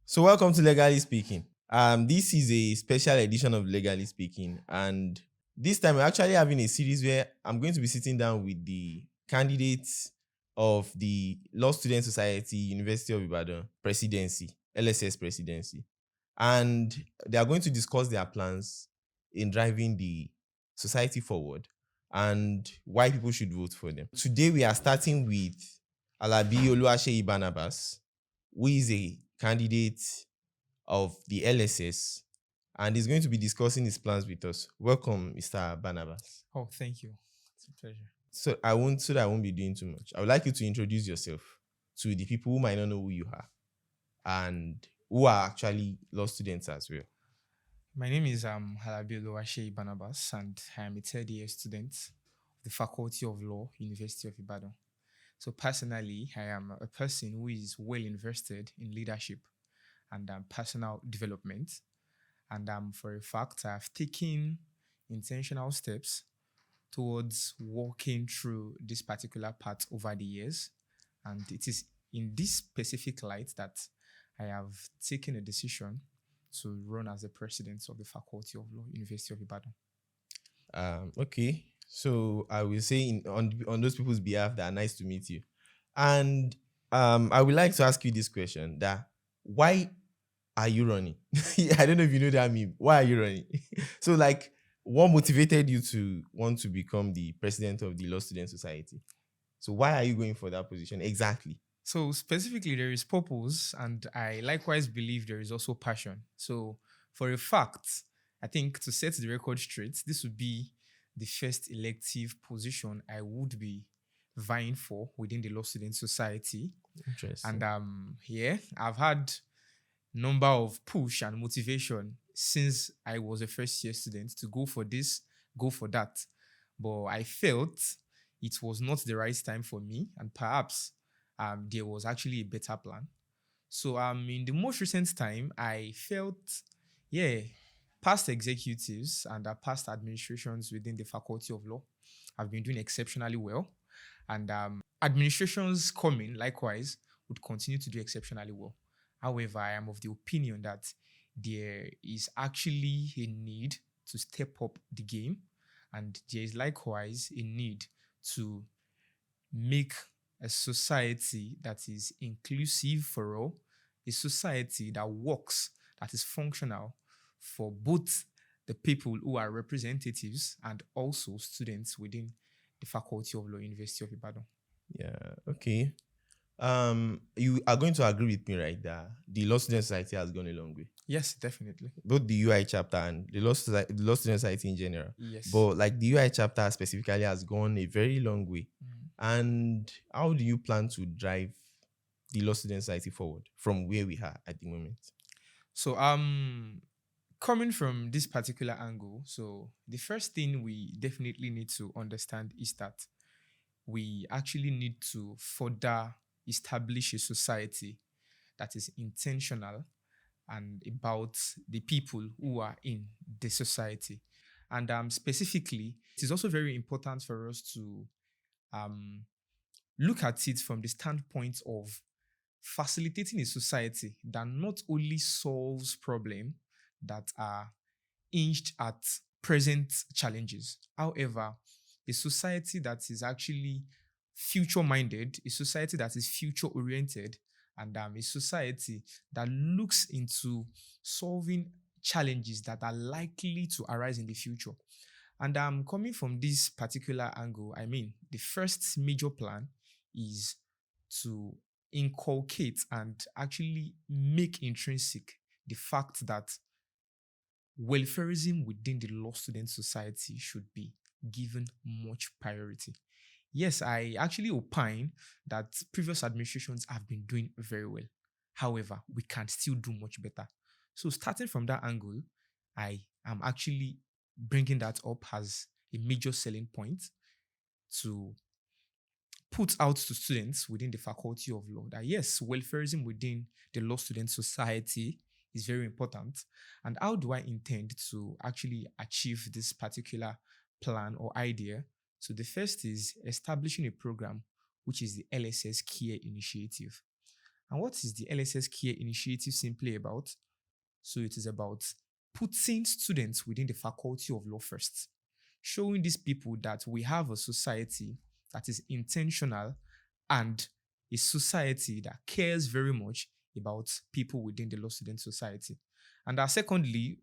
So welcome to Legally Speaking. This is a special edition of Legally Speaking, and this time we're actually having a series where I'm going to be sitting down with the candidates of the Law Student Society, University of Ibadan presidency, LSS presidency, and they are going to discuss their plans in driving the society forward and why people should vote for them. Today we are starting with Alabi Oluwaseyi Barnabas, who is a candidate of the LSS and is going to be discussing his plans with us. Welcome, Mr. Barnabas. Oh, thank you. It's a pleasure. So that I won't be doing too much. I would like you to introduce yourself to the people who might not know who you are and who are actually law students as well. My name is Alabi Oluwaseyi Barnabas, and I am a third-year student of the Faculty of Law, University of Ibadan. So personally, I am a person who is well invested in leadership and personal development. And for a fact, I've taken intentional steps towards walking through this particular path over the years. And it is in this specific light that I have taken a decision to run as the president of the Faculty of Law, University of Ibadan. Okay. So I will say on those people's behalf that are nice to meet you. And I would like to ask you this question: that why are you running? I don't know if you know that meme. Why are you running? So, like, what motivated you to want to become the president of the Law Student Society? So, why are you going for that position exactly? So specifically, there is purpose, and I likewise believe there is also passion. So for a fact, I think to set the record straight, this would be the first elective position I would be vying for within the Law Student Society. Interesting. And here I've had number of push and motivation since I was a first year student to go for this, go for that. But I felt it was not the right time for me, and perhaps there was actually a better plan. So in the most recent time, I felt, yeah, past executives and past administrations within the Faculty of Law have been doing exceptionally well. And administrations coming, likewise, would continue to do exceptionally well. However, I am of the opinion that there is actually a need to step up the game, and there is likewise a need to make a society that is inclusive for all, a society that works, that is functional for both the people who are representatives and also students within the Faculty of Law, University of Ibadan. Yeah. Okay. You are going to agree with me, right, that the Law Student Society has gone a long way. Yes, definitely. Both the UI chapter and the the Law Student Society in general. Yes. But like the UI chapter specifically has gone a very long way. Mm. And how do you plan to drive the Law Student Society forward from where we are at the moment? So coming from this particular angle, so the first thing we definitely need to understand is that we actually need to further establish a society that is intentional and about the people who are in the society. And specifically, it is also very important for us to um, look at it from the standpoint of facilitating a society that not only solves problems that are hinged at present challenges. However, a society that is actually future minded, a society that is future oriented, and a society that looks into solving challenges that are likely to arise in the future. And coming from this particular angle, I mean, the first major plan is to inculcate and actually make intrinsic the fact that welfareism within the law student society should be given much priority. Yes, I actually opine that previous administrations have been doing very well. However, we can still do much better. So, starting from that angle, I am actually bringing that up as a major selling point to put out to students within the Faculty of Law that yes, welfareism within the law student society is very important. And how do I intend to actually achieve this particular plan or idea? So the first is establishing a program which is the LSS Care Initiative. And what is the LSS Care Initiative simply about? So it is about putting students within the faculty of law first, showing these people that we have a society that is intentional and a society that cares very much about people within the law student society. And secondly,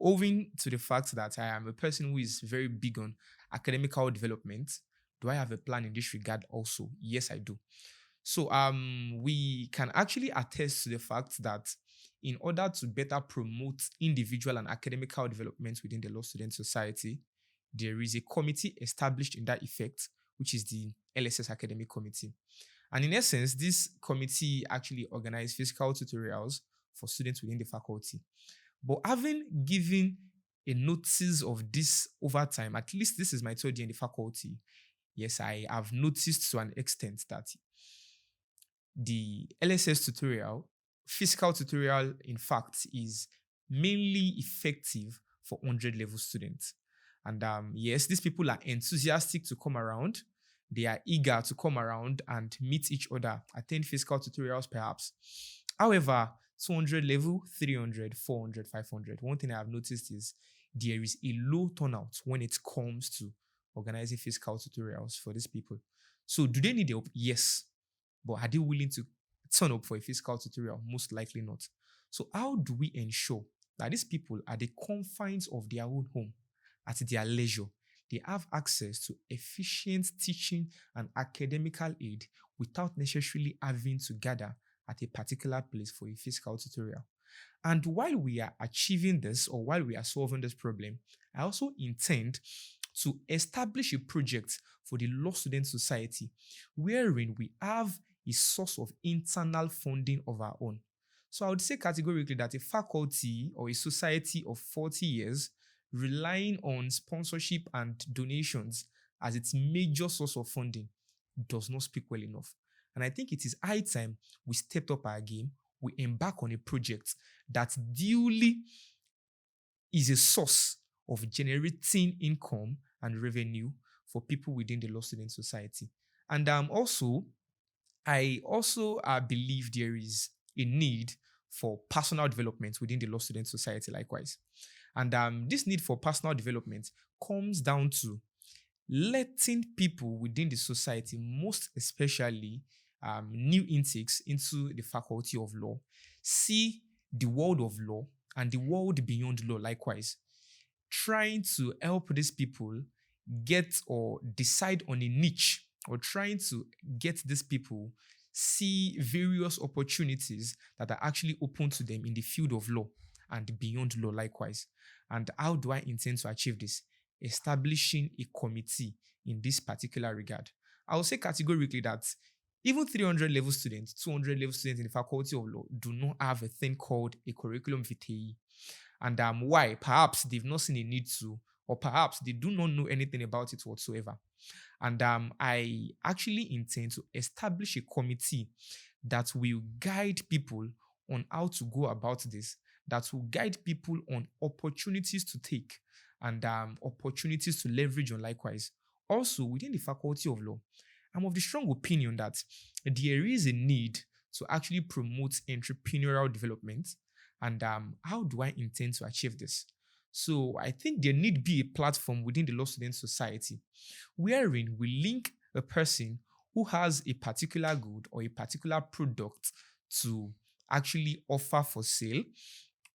owing to the fact that I am a person who is very big on academical development, do I have a plan in this regard also? Yes, I do. So we can actually attest to the fact that in order to better promote individual and academical development within the law student society, there is a committee established in that effect, which is the LSS Academic Committee. And in essence, this committee actually organizes physical tutorials for students within the faculty. But having given a notice of this over time, at least this is my third year in the faculty, yes, I have noticed to an extent that the LSS tutorial, physical tutorial, in fact, is mainly effective for 100 level students. And yes, these people are enthusiastic to come around. They are eager to come around and meet each other, attend physical tutorials perhaps. However, 200 level, 300, 400, 500. One thing I have noticed is there is a low turnout when it comes to organizing physical tutorials for these people. So do they need help? Yes. But are they willing to turn up for a physical tutorial? Most likely not. So how do we ensure that these people at the confines of their own home, at their leisure, they have access to efficient teaching and academical aid without necessarily having to gather at a particular place for a physical tutorial? And while we are achieving this, or while we are solving this problem, I also intend to establish a project for the Law Student Society wherein we have a source of internal funding of our own. So I would say categorically that a faculty or a society of 40 years relying on sponsorship and donations as its major source of funding does not speak well enough. And I think it is high time we stepped up our game, we embark on a project that duly is a source of generating income and revenue for people within the law student society. And I also believe there is a need for personal development within the law student society likewise. And this need for personal development comes down to letting people within the society, most especially new intakes into the faculty of law, see the world of law and the world beyond law likewise, trying to help these people get or decide on a niche, or trying to get these people see various opportunities that are actually open to them in the field of law and beyond law likewise. And how do I intend to achieve this? Establishing a committee in this particular regard. I will say categorically that even 300 level students, 200 level students in the faculty of law do not have a thing called a curriculum vitae. And why? Perhaps they've not seen a need to, or perhaps they do not know anything about it whatsoever. And I actually intend to establish a committee that will guide people on how to go about this, that will guide people on opportunities to take and opportunities to leverage on likewise. Also, within the faculty of law, I'm of the strong opinion that there is a need to actually promote entrepreneurial development. And how do I intend to achieve this? So I think there need be a platform within the law student society wherein we link a person who has a particular good or a particular product to actually offer for sale,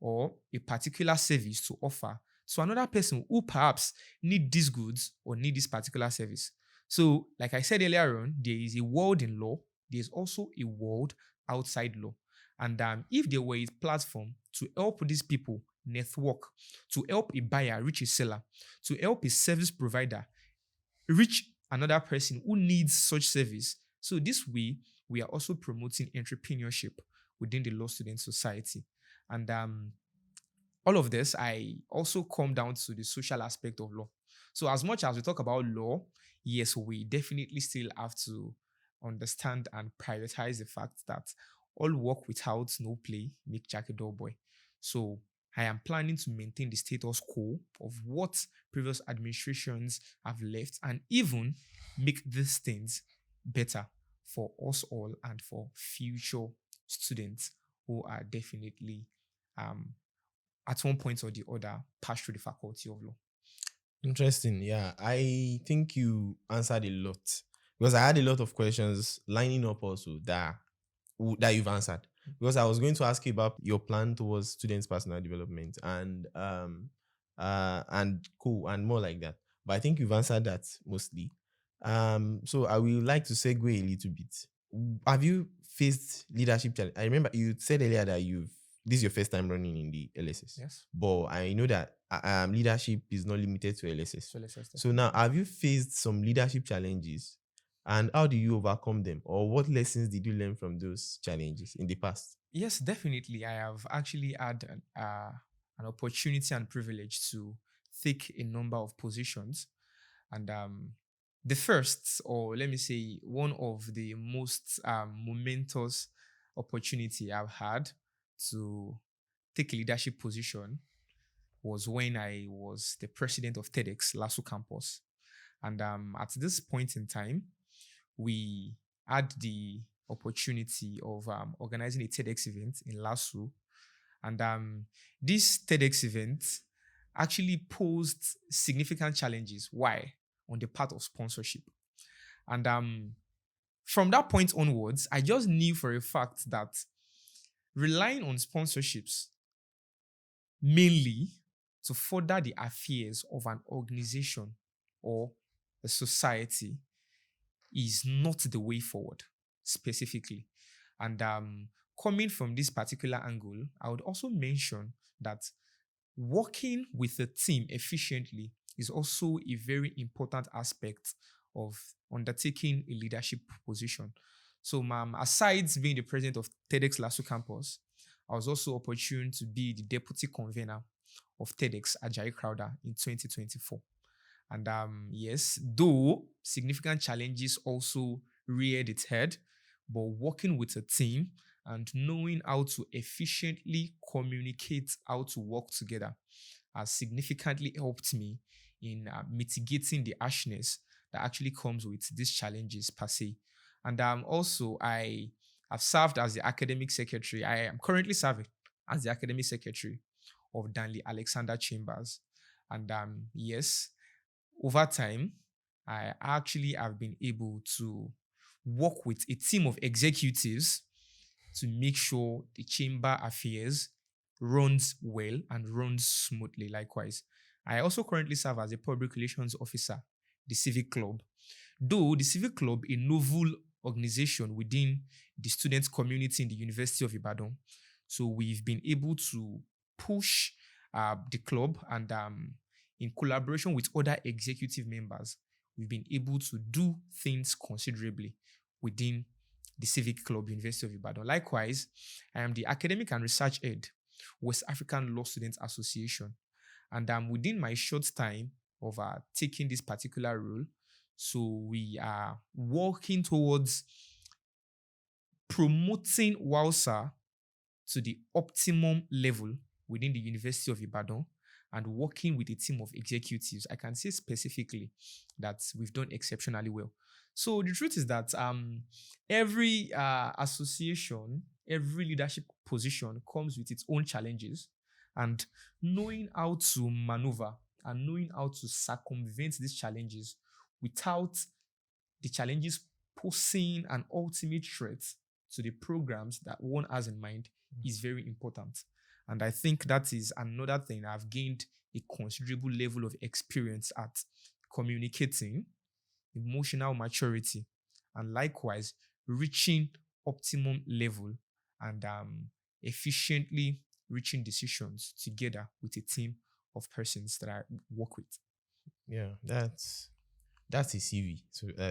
or a particular service to offer to another person who perhaps need these goods or need this particular service. So, like I said earlier on, there is a world in law, there's also a world outside law. And if there were a platform to help these people network, to help a buyer reach a seller, to help a service provider reach another person who needs such service. So this way, we are also promoting entrepreneurship within the law student society. And all of this, I also come down to the social aspect of law. So as much as we talk about law, yes, we definitely still have to understand and prioritize the fact that all work without no play make Jack a dull boy. So I am planning to maintain the status quo of what previous administrations have left, and even make these things better for us all and for future students who are definitely at one point or the other pass through the faculty of law. Interesting. Yeah, I think you answered a lot because I had a lot of questions lining up also that you've answered. Because I was going to ask you about your plan towards students' personal development and cool and more like that. But I think you've answered that mostly. So I would like to segue a little bit. Have you faced leadership challenge? I remember you said earlier that this is your first time running in the LSS. Yes. But I know that leadership is not limited to LSS. So LSS. So now, have you faced some leadership challenges, and how do you overcome them, or what lessons did you learn from those challenges in the past? Yes, definitely. I have actually had an opportunity and privilege to take a number of positions. And the first, or let me say, one of the most momentous opportunity I've had to take a leadership position was when I was the president of TEDx LASU campus. And at this point in time, we had the opportunity of organizing a TEDx event in LASU. And this TEDx event actually posed significant challenges. Why? On the part of sponsorship. And from that point onwards, I just knew for a fact that relying on sponsorships mainly to further the affairs of an organization or a society is not the way forward, specifically. And coming from this particular angle, I would also mention that working with a team efficiently is also a very important aspect of undertaking a leadership position. So, aside being the president of TEDx LASU campus, I was also opportune to be the deputy convener of TEDx Ajayi Crowder in 2024. And yes, though significant challenges also reared its head, but working with a team and knowing how to efficiently communicate how to work together has significantly helped me in mitigating the harshness that actually comes with these challenges per se. And also, I have served as the academic secretary. I am currently serving as the academic secretary of Danley Alexander Chambers. And yes, over time, I actually have been able to work with a team of executives to make sure the chamber affairs runs well and runs smoothly. Likewise, I also currently serve as a public relations officer, the Civic Club. Though the Civic Club, a novel organization within the student community in the University of Ibadan, so we've been able to push the club and in collaboration with other executive members, we've been able to do things considerably within the Civic Club, University of Ibadan. Likewise, I am the academic and research head, West African Law Students Association. And within my short time of taking this particular role, so we are working towards promoting WAUSA to the optimum level within the University of Ibadan and working with a team of executives. I can say specifically that we've done exceptionally well. So the truth is that every association, every leadership position comes with its own challenges, and knowing how to maneuver and knowing how to circumvent these challenges without the challenges posing an ultimate threat to the programs that one has in mind is very important. And I think that is another thing I've gained a considerable level of experience at communicating, emotional maturity, and likewise reaching optimum level and efficiently reaching decisions together with a team of persons that I work with. Yeah, that's a CV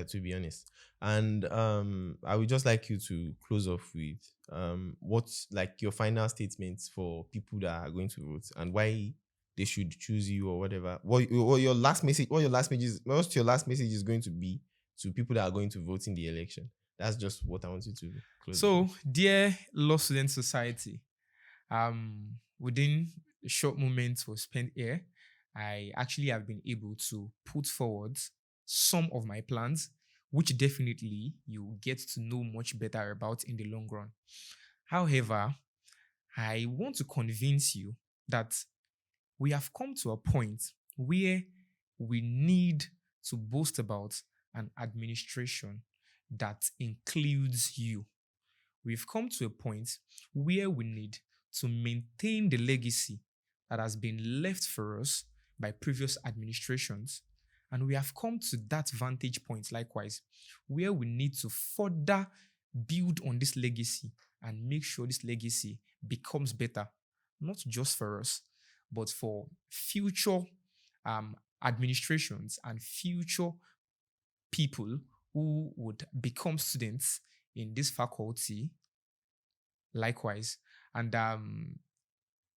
to be honest. And I would just like you to close off with what's like your final statements for people that are going to vote and why they should choose you or whatever. What your last message? What your last message is going to be to people that are going to vote in the election. That's just what I want you to close. So, dear Law Student Society, within a short moment we spent here, I actually have been able to put forward some of my plans, which definitely you get to know much better about in the long run. However, I want to convince you that we have come to a point where we need to boast about an administration that includes you. We've come to a point where we need to maintain the legacy that has been left for us by previous administrations. And we have come to that vantage point, likewise, where we need to further build on this legacy and make sure this legacy becomes better, not just for us, but for future administrations and future people who would become students in this faculty, likewise. And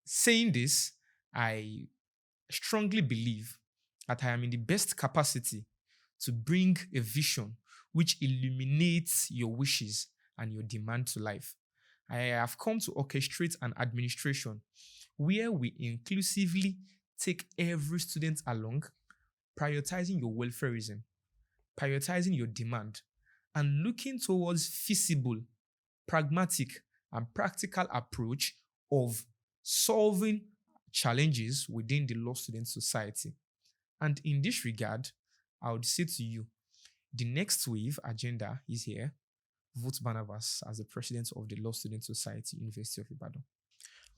saying this, I strongly believe that I am in the best capacity to bring a vision which illuminates your wishes and your demand to life. I have come to orchestrate an administration where we inclusively take every student along, prioritizing your welfareism, prioritizing your demand, and looking towards feasible, pragmatic, and practical approach of solving challenges within the law student society. And in this regard, I would say to you, the next wave agenda is here. Vote Barnabas as the president of the Law Student Society, University of Ibadan.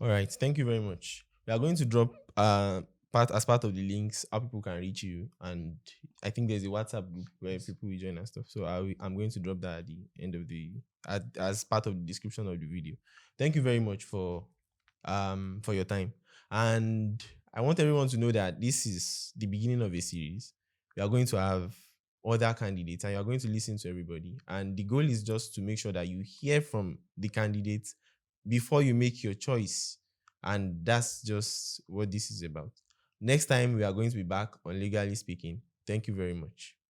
All right. Thank you very much. We are going to drop part of the links how people can reach you, and I think there's a WhatsApp group where people will join and stuff. So I'm going to drop that at the end of as part of the description of the video. Thank you very much for your time, and I want everyone to know that this is the beginning of a series. We are going to have other candidates, and you are going to listen to everybody. And the goal is just to make sure that you hear from the candidates before you make your choice. And that's just what this is about. Next time, we are going to be back on Legally Speaking. Thank you very much.